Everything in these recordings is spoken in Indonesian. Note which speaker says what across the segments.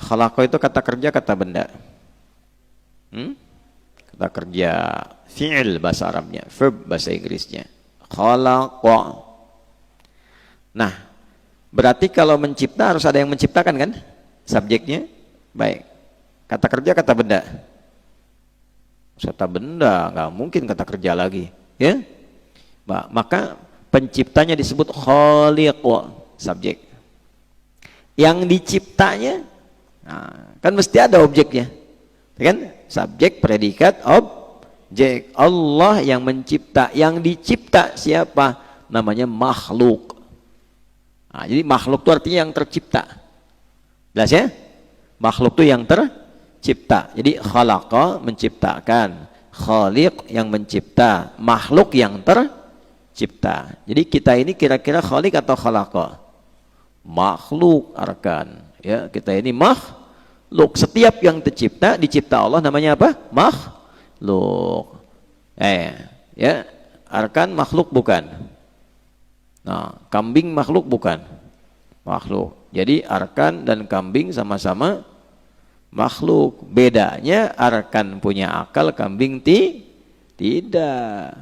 Speaker 1: Khalaqa itu kata kerja, kata benda. Kata kerja, fi'il bahasa Arabnya, verb bahasa Inggrisnya. Khalaqa. Nah, berarti kalau mencipta harus ada yang menciptakan kan? Subjeknya. Baik. Kata kerja, kata benda. Kata benda, nggak mungkin kata kerja lagi. Ya? Maka penciptanya disebut khaliq, subjek. Yang diciptanya, nah, kan mesti ada objeknya. Kan? Subjek, predikat, objek. Allah yang mencipta. Yang dicipta siapa? Namanya makhluk. Nah, jadi makhluk itu artinya yang tercipta. Jelas ya? Makhluk itu yang tercipta. Jadi khalaqa menciptakan, khaliq yang mencipta, makhluk yang tercipta. Jadi kita ini kira-kira khaliq atau khalaqa? Makhluk arkan. Ya, kita ini makhluk. Setiap yang tercipta dicipta Allah namanya apa? Makhluk. Ya, arkan makhluk bukan? Nah, kambing makhluk bukan? Makhluk. Jadi arkan dan kambing sama-sama makhluk. Bedanya arkan punya akal, kambing tidak.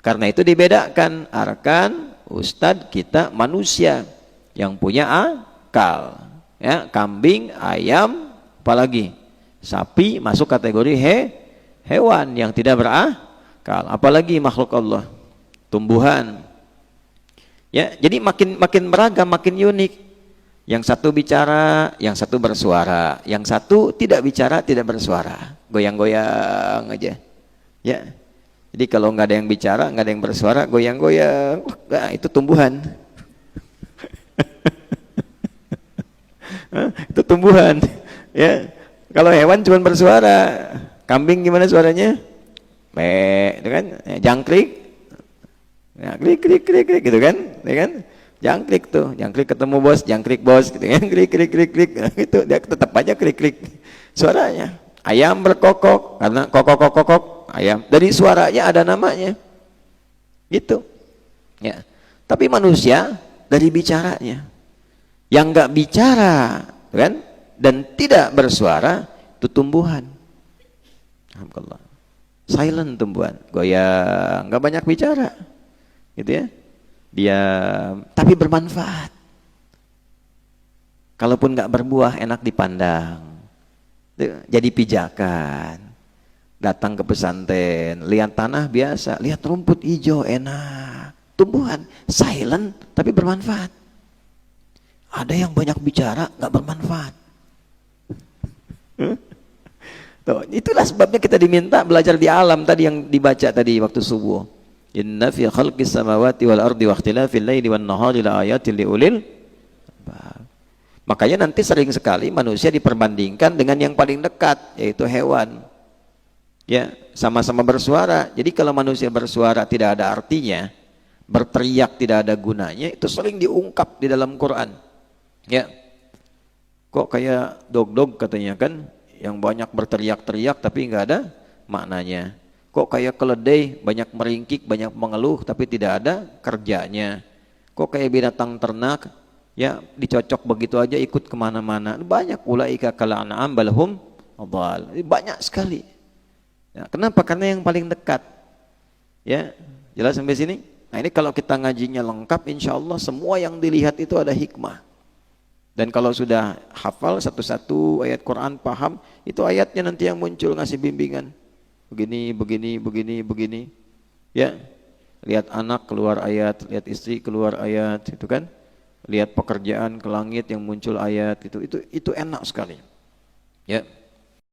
Speaker 1: Karena itu dibedakan. Arkan, ustadz, kita manusia yang punya akal. Ya, kambing, ayam, apalagi sapi masuk kategori hewan yang tidak berakal. Apalagi makhluk Allah, tumbuhan. Ya, jadi makin beragam, makin unik. Yang satu bicara, yang satu bersuara, yang satu tidak bicara, tidak bersuara, goyang-goyang aja. Ya, jadi kalau nggak ada yang bicara, nggak ada yang bersuara, goyang-goyang, itu tumbuhan. Itu tumbuhan. Ya, kalau hewan cuma bersuara, kambing gimana suaranya? Itu kan, jangkrik. Ya, klik gitu kan, ya kan? Jangkrik tuh, jangkrik ketemu bos, jangkrik bos, gitu kan? Klik, nah, itu dia tetap aja klik suaranya. Ayam berkokok karena kokok ayam. Dari suaranya ada namanya, gitu. Ya. Tapi manusia dari bicaranya. Yang nggak bicara, kan? Dan tidak bersuara itu tumbuhan. Alhamdulillah. Silent tumbuhan, goyang, nggak banyak bicara. Gitu ya, dia tapi bermanfaat. Kalaupun nggak berbuah enak dipandang, jadi pijakan. Datang ke pesantren, lihat tanah biasa, lihat rumput hijau enak. Tumbuhan silent tapi bermanfaat. Ada yang banyak bicara nggak bermanfaat. Tuh, itulah sebabnya kita diminta belajar di alam tadi yang dibaca tadi waktu subuh. Inna fi khalqis samawati wal ardi wa ikhtilafil laili wan nahari la ayatin liulil albab. Makanya nanti sering sekali manusia diperbandingkan dengan yang paling dekat, yaitu hewan. Ya, sama-sama bersuara. Jadi kalau manusia bersuara tidak ada artinya, berteriak tidak ada gunanya, itu sering diungkap di dalam Quran. Ya. Kok kayak dog-dog katanya kan, yang banyak berteriak-teriak tapi nggak ada maknanya. Kok kayak keledai, banyak meringkik, banyak mengeluh, tapi tidak ada kerjanya. Kok kayak binatang ternak, ya dicocok begitu aja ikut kemana-mana. Banyak ulaika kal an'am bal hum adall. Banyak sekali. Ya, kenapa? Karena yang paling dekat. Ya, jelas sampai sini? Nah ini kalau kita ngajinya lengkap, insya Allah semua yang dilihat itu ada hikmah. Dan kalau sudah hafal satu-satu ayat Quran, paham, itu ayatnya nanti yang muncul ngasih bimbingan. Begini. Ya, lihat anak keluar ayat, lihat istri keluar ayat, itu kan? Lihat pekerjaan ke langit yang muncul ayat, itu enak sekali. Ya.